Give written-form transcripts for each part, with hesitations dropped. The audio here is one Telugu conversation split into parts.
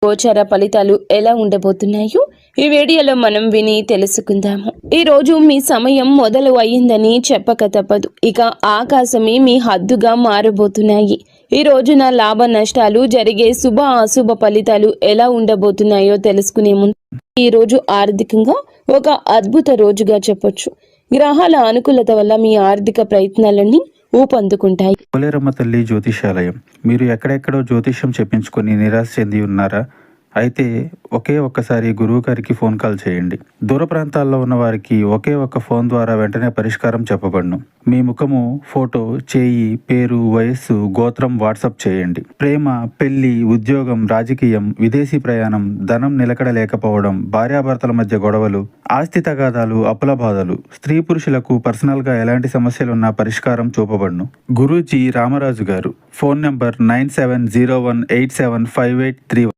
గోచార ఫలితాలు ఎలా ఉండబోతున్నాయో ఈ వీడియోలో మనం విని తెలుసుకుందాము. ఈ రోజు మీ సమయం మొదలు అయ్యిందని చెప్పక తప్పదు. ఇక ఆకాశమే మీ హద్దుగా మారబోతున్నాయి. ఈ రోజున లాభ నష్టాలు జరిగే శుభ అశుభ ఫలితాలు ఎలా ఉండబోతున్నాయో తెలుసుకునే ముందు ఈ రోజు ఆర్థికంగా ఒక అద్భుత రోజుగా చెప్పొచ్చు. గ్రహాల అనుకూలత వల్ల మీ ఆర్థిక ప్రయత్నాలన్నీ ఊపందుకుంటాయి. పోలేరమ్మ తల్లి జ్యోతిషాలయం. మీరు ఎక్కడెక్కడో జ్యోతిష్యం చెప్పించుకొని నిరాశ చెంది ఉన్నారా? అయితే ఒక్కసారి గురువు గారికి ఫోన్ కాల్ చేయండి. దూర ప్రాంతాల్లో ఉన్న వారికి ఒకే ఒక్క ఫోన్ ద్వారా వెంటనే పరిష్కారం చెప్పబడును. మీ ముఖము, ఫోటో, చేయి, పేరు, వయస్సు, గోత్రం వాట్సాప్ చేయండి. ప్రేమ, పెళ్లి, ఉద్యోగం, రాజకీయం, విదేశీ ప్రయాణం, ధనం నిలకడ లేకపోవడం, భార్యాభర్తల మధ్య గొడవలు, ఆస్తి తగాదాలు, అప్పుల బాధలు, స్త్రీ పురుషులకు పర్సనల్గా ఎలాంటి సమస్యలున్నా పరిష్కారం చూపబడును. గురూజీ రామరాజు గారు. Phone number 9701875831.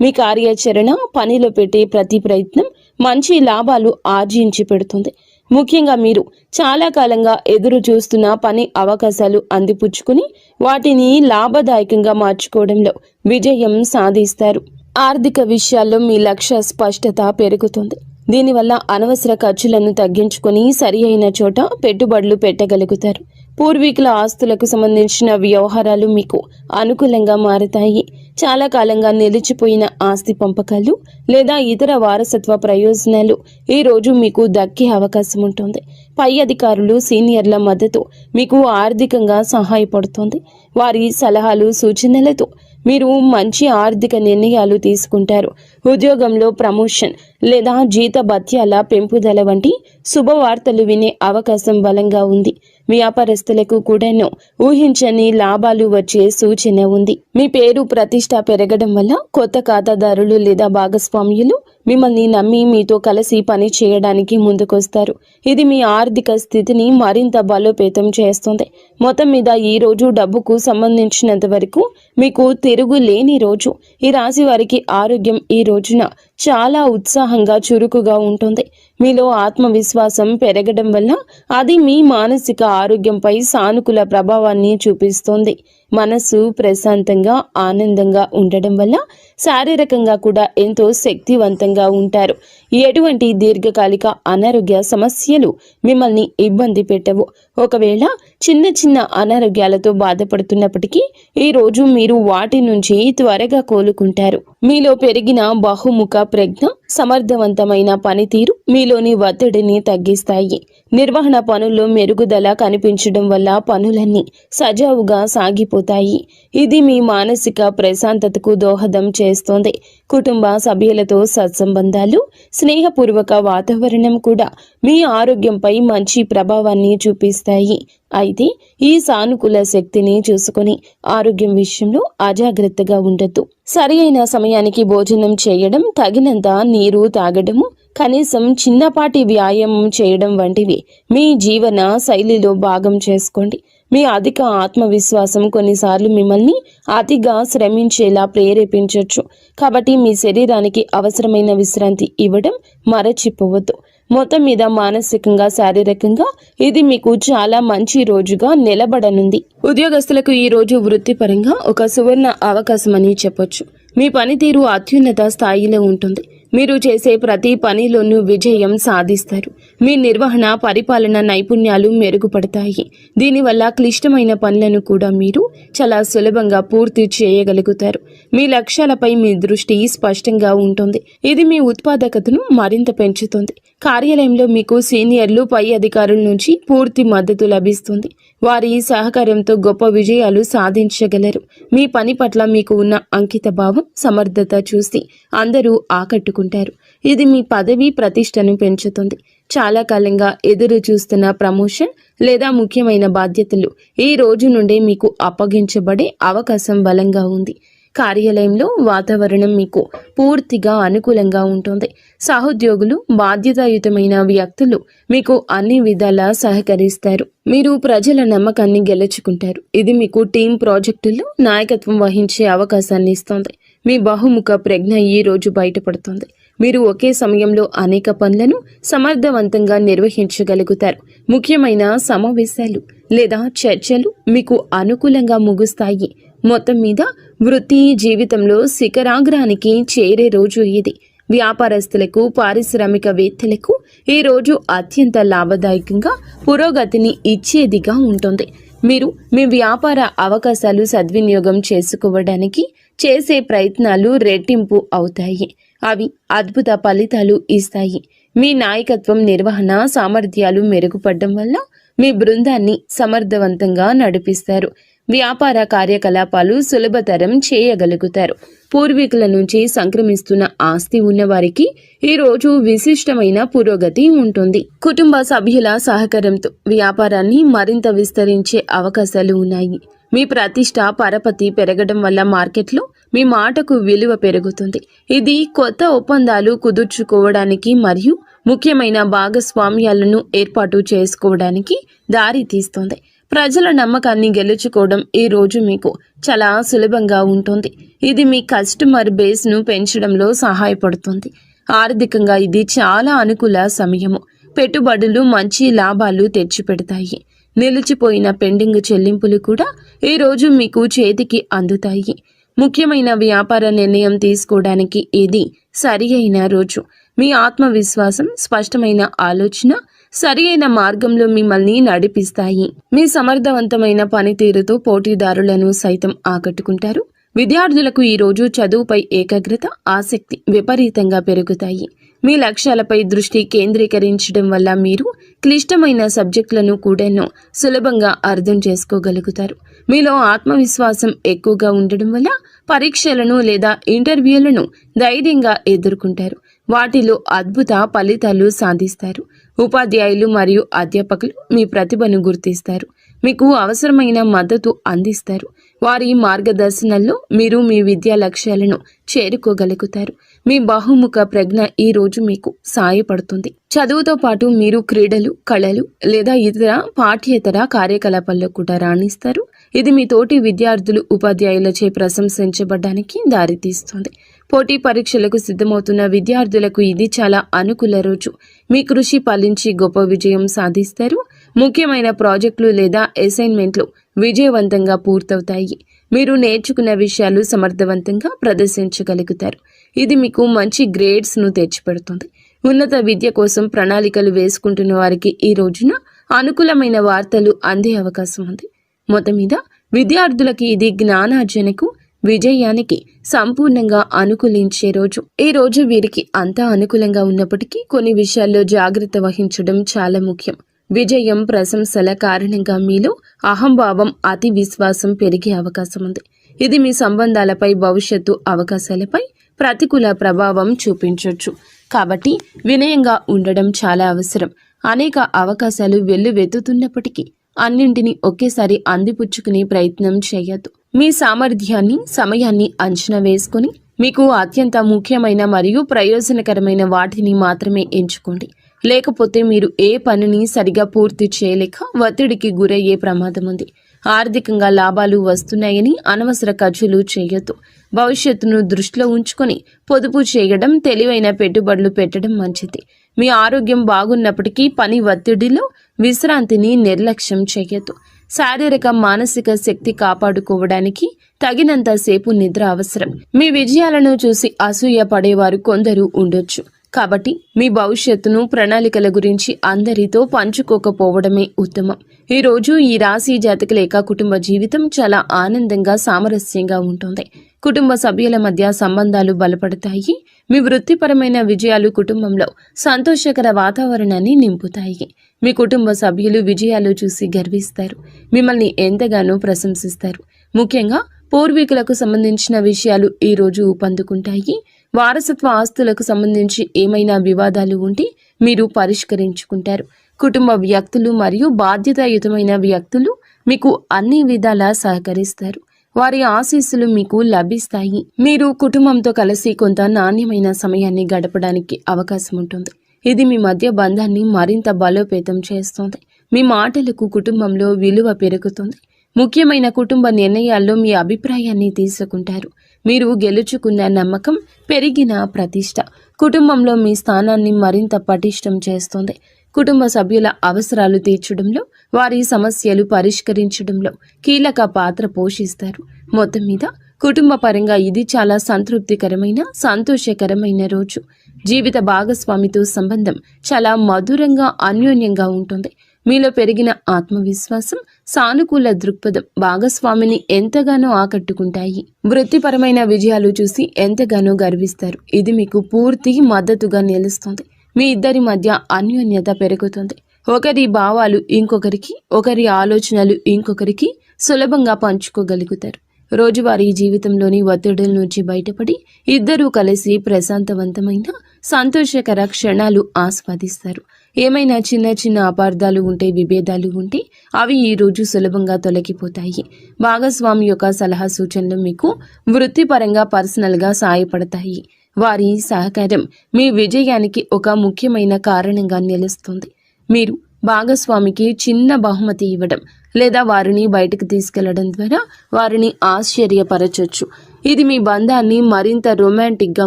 మీ కార్యాచరణ, పనిలో పెట్టే ప్రతి ప్రయత్నం మంచి లాభాలు ఆర్జించి పెడుతుంది. ముఖ్యంగా మీరు చాలా కాలంగా ఎదురు చూస్తున్న పని అవకాశాలు అందిపుచ్చుకుని వాటిని లాభదాయకంగా మార్చుకోవడంలో విజయం సాధిస్తారు. ఆర్థిక విషయాల్లో మీ లక్ష్య స్పష్టత పెరుగుతుంది. దీనివల్ల అనవసర ఖర్చులను తగ్గించుకొని సరి అయిన చోట పెట్టుబడులు పెట్టగలుగుతారు. పూర్వీకుల ఆస్తులకు సంబంధించిన వ్యవహారాలు మీకు అనుకూలంగా మారతాయి. చాలా కాలంగా నిలిచిపోయిన ఆస్తి పంపకాలు లేదా ఇతర వారసత్వ ప్రయోజనాలు ఈ రోజు మీకు దక్కే అవకాశం ఉంటుంది. పై అధికారులు, సీనియర్ల మద్దతు మీకు ఆర్థికంగా సహాయపడుతుంది. వారి సలహాలు, సూచనలతో మీరు మంచి ఆర్థిక నిర్ణయాలు తీసుకుంటారు. ఉద్యోగంలో ప్రమోషన్ లేదా జీతభత్యాల పెంపుదల వంటి శుభవార్తలు వినే అవకాశం బలంగా ఉంది. వ్యాపారస్తులకు కూడాను ఊహించని లాభాలు వచ్చే సూచన ఉంది. మీ పేరు ప్రతిష్ట పెరగడం వల్ల కొత్త ఖాతాదారులు లేదా భాగస్వామ్యులు మిమ్మల్ని నమ్మి మీతో కలిసి పని చేయడానికి ముందుకొస్తారు. ఇది మీ ఆర్థిక స్థితిని మరింత బలోపేతం చేస్తుంది. మొత్తం మీద ఈ రోజు డబ్బుకు సంబంధించినంత వరకు మీకు తిరుగులేని రోజు. ఈ రాశి వారికి ఆరోగ్యం ఈ రోజున చాలా ఉత్సాహంగా, చురుకుగా ఉంటుంది. మీలో ఆత్మవిశ్వాసం పెరగడం వల్ల అది మీ మానసిక ఆరోగ్యంపై సానుకూల ప్రభావాన్ని చూపిస్తుంది. మనసు ప్రశాంతంగా, ఆనందంగా ఉండడం వల్ల శారీరకంగా కూడా ఎంతో శక్తివంతంగా ఉంటారు. ఎటువంటి దీర్ఘకాలిక అనారోగ్య సమస్యలు మిమ్మల్ని ఇబ్బంది పెట్టవు. ఒకవేళ చిన్న చిన్న అనారోగ్యాలతో బాధపడుతున్నప్పటికీ ఈ రోజు మీరు వాటి నుంచి త్వరగా కోలుకుంటారు. మీలో పెరిగిన బహుముఖ ప్రజ్ఞ, సమర్థవంతమైన పనితీరు మీలోని ఒత్తిడిని తగ్గిస్తాయి. నిర్వహణ పనుల్లో మెరుగుదల కనిపించడం వల్ల పనులన్నీ సజావుగా సాగిపోతాయి. ఇది మీ మానసిక ప్రశాంతతకు దోహదం చేస్తుంది. కుటుంబ సభ్యులతో సత్సంబంధాలు, స్నేహపూర్వక వాతావరణం కూడా మీ ఆరోగ్యంపై మంచి ప్రభావాన్ని చూపిస్తాయి. అయితే ఈ సానుకూల శక్తిని చూసుకొని ఆరోగ్యం విషయంలో అజాగ్రత్తగా ఉండొద్దు. సరి అయిన సమయానికి భోజనం చేయడం, తగినంత నీరు తాగడము, కనీసం చిన్నపాటి వ్యాయామం చేయడం వంటివి మీ జీవన శైలిలో భాగం చేసుకోండి. మీ అధిక ఆత్మవిశ్వాసం కొన్నిసార్లు మిమ్మల్ని అతిగా శ్రమించేలా ప్రేరేపించవచ్చు. కాబట్టి మీ శరీరానికి అవసరమైన విశ్రాంతి ఇవ్వడం మరచిపోవద్దు. మొత్తం మీద మానసికంగా, శారీరకంగా ఇది మీకు చాలా మంచి రోజుగా నిలబడనుంది. ఉద్యోగస్తులకు ఈ రోజు వృత్తిపరంగా ఒక సువర్ణ అవకాశం అని చెప్పొచ్చు. మీ పనితీరు అత్యున్నత స్థాయిలో ఉంటుంది. మీరు చేసే ప్రతి పనిలోనూ విజయం సాధిస్తారు. మీ నిర్వహణ, పరిపాలన నైపుణ్యాలు మెరుగుపడతాయి. దీనివల్ల క్లిష్టమైన పనులను కూడా మీరు చాలా సులభంగా పూర్తి చేయగలుగుతారు. మీ లక్ష్యాలపై మీ దృష్టి స్పష్టంగా ఉంటుంది. ఇది మీ ఉత్పాదకతను మరింత పెంచుతుంది. కార్యాలయంలో మీకు సీనియర్లు, పై అధికారుల నుంచి పూర్తి మద్దతు లభిస్తుంది. వారి సహకారంతో గొప్ప విజయాలు సాధించగలరు. మీ పని పట్ల మీకు ఉన్న అంకిత భావం, సమర్థత చూసి అందరూ ఆకట్టుకుంటారు. ఇది మీ పదవి ప్రతిష్టను పెంచుతుంది. చాలా కాలంగా ఎదురు చూస్తున్న ప్రమోషన్ లేదా ముఖ్యమైన బాధ్యతలు ఈ రోజు నుండే మీకు అప్పగించబడే అవకాశం బలంగా ఉంది. కార్యాలయంలో వాతావరణం మీకు పూర్తిగా అనుకూలంగా ఉంటుంది. సహోద్యోగులు, బాధ్యతాయుతమైన వ్యక్తులు మీకు అన్ని విధాలా సహకరిస్తారు. మీరు ప్రజల నమ్మకాన్ని గెలుచుకుంటారు. ఇది మీకు టీం ప్రాజెక్టుల్లో నాయకత్వం వహించే అవకాశాన్ని ఇస్తుంది. మీ బహుముఖ ప్రజ్ఞ ఈ రోజు బయటపడుతుంది. మీరు ఒకే సమయంలో అనేక పనులను సమర్థవంతంగా నిర్వహించగలుగుతారు. ముఖ్యమైన సమావేశాలు లేదా చర్చలు మీకు అనుకూలంగా ముగుస్తాయి. మొత్తం మీద వృత్తి జీవితంలో శిఖరాగ్రానికి చేరే రోజు ఇది. వ్యాపారస్తులకు, పారిశ్రామికవేత్తలకు ఈ రోజు అత్యంత లాభదాయకంగా పురోగతిని ఇచ్చేదిగా ఉంటుంది. మీరు మీ వ్యాపార అవకాశాలు సద్వినియోగం చేసుకోవడానికి చేసే ప్రయత్నాలు రెట్టింపు అవుతాయి. అవి అద్భుత ఫలితాలు ఇస్తాయి. మీ నాయకత్వం, నిర్వహణ సామర్థ్యాలు మెరుగుపడడం వల్ల మీ బృందాన్ని సమర్థవంతంగా నడిపిస్తారు. వ్యాపార కార్యకలాపాలు సులభతరం చేయగలుగుతారు. పూర్వీకుల నుంచి సంక్రమిస్తున్న ఆస్తి ఉన్నవారికి ఈ రోజు విశిష్టమైన పురోగతి ఉంటుంది. కుటుంబ సభ్యుల సహకారంతో వ్యాపారాన్ని మరింత విస్తరించే అవకాశాలు ఉన్నాయి. మీ ప్రతిష్ట, పరపతి పెరగడం వల్ల మార్కెట్లో మీ మాటకు విలువ పెరుగుతుంది. ఇది కొత్త ఒప్పందాలు కుదుర్చుకోవడానికి మరియు ముఖ్యమైన భాగస్వామ్యాలను ఏర్పాటు చేసుకోవడానికి దారి తీస్తుంది. ప్రజల నమ్మకాన్ని గెలుచుకోవడం ఈ రోజు మీకు చాలా సులభంగా ఉంటుంది. ఇది మీ కస్టమర్ బేస్ను పెంచడంలో సహాయపడుతుంది. ఆర్థికంగా ఇది చాలా అనుకూల సమయము. పెట్టుబడులు మంచి లాభాలు తెచ్చిపెడతాయి. నిలిచిపోయిన పెండింగ్ చెల్లింపులు కూడా ఈ రోజు మీకు చేతికి అందుతాయి. ముఖ్యమైన వ్యాపార నిర్ణయం తీసుకోవడానికి ఇది సరి అయిన రోజు. మీ ఆత్మవిశ్వాసం, స్పష్టమైన ఆలోచన సరి అయిన మార్గంలో మిమ్మల్ని నడిపిస్తాయి. మీ సమర్థవంతమైన పనితీరుతో పోటీదారులను సైతం ఆకట్టుకుంటారు. విద్యార్థులకు ఈ రోజు చదువుపై ఏకాగ్రత, ఆసక్తి విపరీతంగా పెరుగుతాయి. మీ లక్ష్యాలపై దృష్టి కేంద్రీకరించడం వల్ల మీరు క్లిష్టమైన సబ్జెక్టులను కూడా సులభంగా అర్థం చేసుకోగలుగుతారు. మీలో ఆత్మవిశ్వాసం ఎక్కువగా ఉండడం వల్ల పరీక్షలను లేదా ఇంటర్వ్యూలను ధైర్యంగా ఎదుర్కొంటారు. వాటిలో అద్భుత ఫలితాలు సాధిస్తారు. ఉపాధ్యాయులు మరియు అధ్యాపకులు మీ ప్రతిభను గుర్తిస్తారు. మీకు అవసరమైన మద్దతు అందిస్తారు. వారి మార్గదర్శనంలో మీరు మీ విద్యా లక్ష్యాలను చేరుకోగలుగుతారు. మీ బహుముఖ ప్రజ్ఞ ఈ రోజు మీకు సహాయపడుతుంది. చదువుతో పాటు మీరు క్రీడలు, కళలు లేదా ఇతర పాఠ్యేతర కార్యకలాపాల్లో కూడా రాణిస్తారు. ఇది మీ తోటి విద్యార్థులు, ఉపాధ్యాయులచే ప్రశంసించబడడానికి దారితీస్తుంది. పోటీ పరీక్షలకు సిద్ధమవుతున్న విద్యార్థులకు ఇది చాలా అనుకూల రోజు. మీ కృషి ఫలించి గొప్ప విజయం సాధిస్తారు. ముఖ్యమైన ప్రాజెక్టులు లేదా అసైన్మెంట్లు విజయవంతంగా పూర్తవుతాయి. మీరు నేర్చుకున్న విషయాలు సమర్థవంతంగా ప్రదర్శించగలుగుతారు. ఇది మీకు మంచి గ్రేడ్స్ను తెచ్చిపెడుతుంది. ఉన్నత విద్య కోసం ప్రణాళికలు వేసుకుంటున్న వారికి ఈ రోజున అనుకూలమైన వార్తలు అందే అవకాశం ఉంది. మొత్తం మీద విద్యార్థులకి ఇది జ్ఞానార్జనకు, విజయానికి సంపూర్ణంగా అనుకూలించే రోజు. ఈ రోజు వీరికి అంతా అనుకూలంగా ఉన్నప్పటికీ కొన్ని విషయాల్లో జాగ్రత్త వహించడం చాలా ముఖ్యం. విజయం, ప్రశంసల కారణంగా మీలో అహంభావం, అతి విశ్వాసం పెరిగే అవకాశం ఉంది. ఇది మీ సంబంధాలపై, భవిష్యత్తు అవకాశాలపై ప్రతికూల ప్రభావం చూపించవచ్చు. కాబట్టి వినయంగా ఉండడం చాలా అవసరం. అనేక అవకాశాలు వెల్లువెత్తుతున్నప్పటికీ అన్నింటినీ ఒకేసారి అందిపుచ్చుకునే ప్రయత్నం చేయొద్దు. మీ సామర్థ్యాన్ని, సమయాన్ని అంచనా వేసుకుని మీకు అత్యంత ముఖ్యమైన మరియు ప్రయోజనకరమైన వాటిని మాత్రమే ఎంచుకోండి. లేకపోతే మీరు ఏ పనిని సరిగా పూర్తి చేయలేక ఒత్తిడికి గురయ్యే ప్రమాదం ఉంది. ఆర్థికంగా లాభాలు వస్తున్నాయని అనవసర ఖర్చులు చేయొద్దు. భవిష్యత్తును దృష్టిలో ఉంచుకొని పొదుపు చేయడం, తెలివైన పెట్టుబడులు పెట్టడం మంచిది. మీ ఆరోగ్యం బాగున్నప్పటికీ పని ఒత్తిడిలో విశ్రాంతిని నిర్లక్ష్యం చేయొద్దు. శారీరక, మానసిక శక్తి కాపాడుకోవడానికి తగినంత సేపు నిద్ర అవసరం. మీ విజయాలను చూసి అసూయ పడేవారు కొందరు ఉండొచ్చు. కాబట్టి మీ భవిష్యత్తును, ప్రణాళికల గురించి అందరితో పంచుకోకపోవడమే ఉత్తమం. ఈ రోజు ఈ రాశి జాతకుల యొక్క కుటుంబ జీవితం చాలా ఆనందంగా, సామరస్యంగా ఉంటుంది. కుటుంబ సభ్యుల మధ్య సంబంధాలు బలపడతాయి. మీ వృత్తిపరమైన విజయాలు కుటుంబంలో సంతోషకర వాతావరణాన్ని నింపుతాయి. మీ కుటుంబ సభ్యులు విజయాలు చూసి గర్విస్తారు. మిమ్మల్ని ఎంతగానో ప్రశంసిస్తారు. ముఖ్యంగా పూర్వీకులకు సంబంధించిన విషయాలు ఈ రోజు ఊపందుకుంటాయి. వారసత్వ ఆస్తులకు సంబంధించి ఏమైనా వివాదాలు ఉంటే మీరు పరిష్కరించుకుంటారు. కుటుంబ వ్యక్తులు మరియు బాధ్యతాయుతమైన వ్యక్తులు మీకు అన్ని విధాలా సహకరిస్తారు. వారి ఆశీస్సులు మీకు లభిస్తాయి. మీరు కుటుంబంతో కలిసి కొంత నాణ్యమైన సమయాన్ని గడపడానికి అవకాశం ఉంటుంది. ఇది మీ మధ్య బంధాన్ని మరింత బలోపేతం చేస్తుంది. మీ మాటలకు కుటుంబంలో విలువ పెరుగుతుంది. ముఖ్యమైన కుటుంబ నిర్ణయాల్లో మీ అభిప్రాయాన్ని తీసుకుంటారు. మీరు గెలుచుకున్న నమ్మకం, పెరిగిన ప్రతిష్ట కుటుంబంలో మీ స్థానాన్ని మరింత పటిష్టం చేస్తుంది. కుటుంబ సభ్యుల అవసరాలు తీర్చడంలో, వారి సమస్యలు పరిష్కరించడంలో కీలక పాత్ర పోషిస్తారు. మొత్తం మీద కుటుంబ పరంగా ఇది చాలా సంతృప్తికరమైన సంతోషకరమైన రోజు. జీవిత భాగస్వామితో సంబంధం చాలా మధురంగా అన్యోన్యంగా ఉంటుంది. మీలో పెరిగిన ఆత్మవిశ్వాసం, సానుకూల దృక్పథం భాగస్వామిని ఎంతగానో ఆకట్టుకుంటాయి. వృత్తిపరమైన విజయాలు చూసి ఎంతగానో గర్విస్తారు. ఇది మీకు పూర్తి మద్దతుగా నిలుస్తుంది. మీ ఇద్దరి మధ్య అన్యోన్యత పెరుగుతుంది. ఒకరి భావాలు ఇంకొకరికి, ఒకరి ఆలోచనలు ఇంకొకరికి సులభంగా పంచుకోగలుగుతారు. రోజువారీ జీవితంలోని ఒత్తిడుల నుంచి బయటపడి ఇద్దరూ కలిసి ప్రశాంతవంతమైన సంతోషకర క్షణాలు ఆస్వాదిస్తారు. ఏమైనా చిన్న చిన్న అపార్థాలు ఉంటే, విభేదాలు ఉంటే అవి ఈ రోజు సులభంగా తొలగిపోతాయి. భాగస్వామి యొక్క సలహా సూచనలు మీకు వృత్తిపరంగా పర్సనల్గా సహాయపడతాయి. వారి సహకారం మీ విజయానికి ఒక ముఖ్యమైన కారణంగా నిలుస్తుంది. మీరు భాగస్వామికి చిన్న బహుమతి ఇవ్వడం లేదా వారిని బయటకు తీసుకెళ్లడం ద్వారా వారిని ఆశ్చర్యపరచొచ్చు. ఇది మీ బంధాన్ని మరింత రొమాంటిక్గా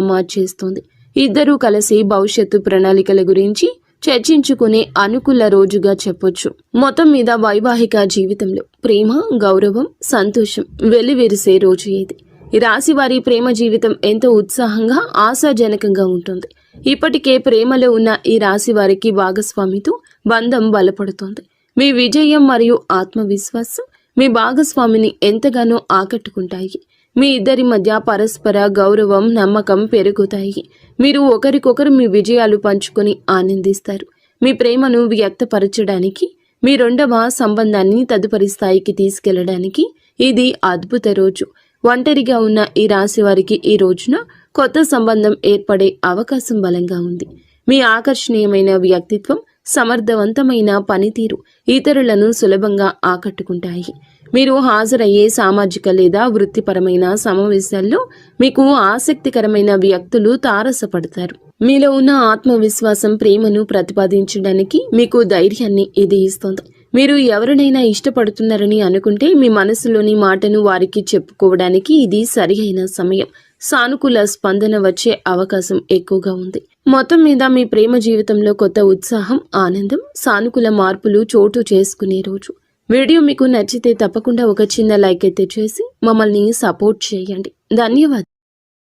మార్చేస్తుంది. ఇద్దరూ కలిసి భవిష్యత్తు ప్రణాళికల గురించి చర్చించుకునే అనుకూల రోజుగా చెప్పొచ్చు. మొత్తం మీద వైవాహిక జీవితంలో ప్రేమ, గౌరవం, సంతోషం వెల్లివిరిసే రోజు ఇది. ఈ రాశి వారి ప్రేమ జీవితం ఎంతో ఉత్సాహంగా, ఆశాజనకంగా ఉంటుంది. ఇప్పటికే ప్రేమలో ఉన్న ఈ రాశి వారికి భాగస్వామితో బంధం బలపడుతోంది. మీ విజయం మరియు ఆత్మవిశ్వాసం మీ భాగస్వామిని ఎంతగానో ఆకట్టుకుంటాయి. మీ ఇద్దరి మధ్య పరస్పర గౌరవం, నమ్మకం పెరుగుతాయి. మీరు ఒకరికొకరు మీ విజయాలు పంచుకొని ఆనందిస్తారు. మీ ప్రేమను వ్యక్తపరచడానికి, మీ రెండవ సంబంధాన్ని తదుపరి స్థాయికి తీసుకెళ్లడానికి ఇది అద్భుత రోజు. ఒంటరిగా ఉన్న ఈ రాశి వారికి ఈ రోజున కొత్త సంబంధం ఏర్పడే అవకాశం బలంగా ఉంది. మీ ఆకర్షణీయమైన వ్యక్తిత్వం, సమర్థవంతమైన పనితీరు ఇతరులను సులభంగా ఆకట్టుకుంటాయి. మీరు హాజరయ్యే సామాజిక లేదా వృత్తిపరమైన సమావేశాల్లో మీకు ఆసక్తికరమైన వ్యక్తులు తారసపడతారు. మీలో ఉన్న ఆత్మవిశ్వాసం ప్రేమను ప్రతిపాదించడానికి మీకు ధైర్యాన్ని ఇది ఇస్తుంది. మీరు ఎవరినైనా ఇష్టపడుతున్నారని అనుకుంటే మీ మనసులోని మాటను వారికి చెప్పుకోవడానికి ఇది సరియైన సమయం. సానుకూల స్పందన వచ్చే అవకాశం ఎక్కువగా ఉంది. మొత్తం మీద మీ ప్రేమ జీవితంలో కొత్త ఉత్సాహం, ఆనందం, సానుకూల మార్పులు చోటు చేసుకునే రోజు. వీడియో మీకు నచ్చితే తప్పకుండా ఒక చిన్న లైక్ అయితే చేసి మమ్మల్ని సపోర్ట్ చేయండి. ధన్యవాదాలు.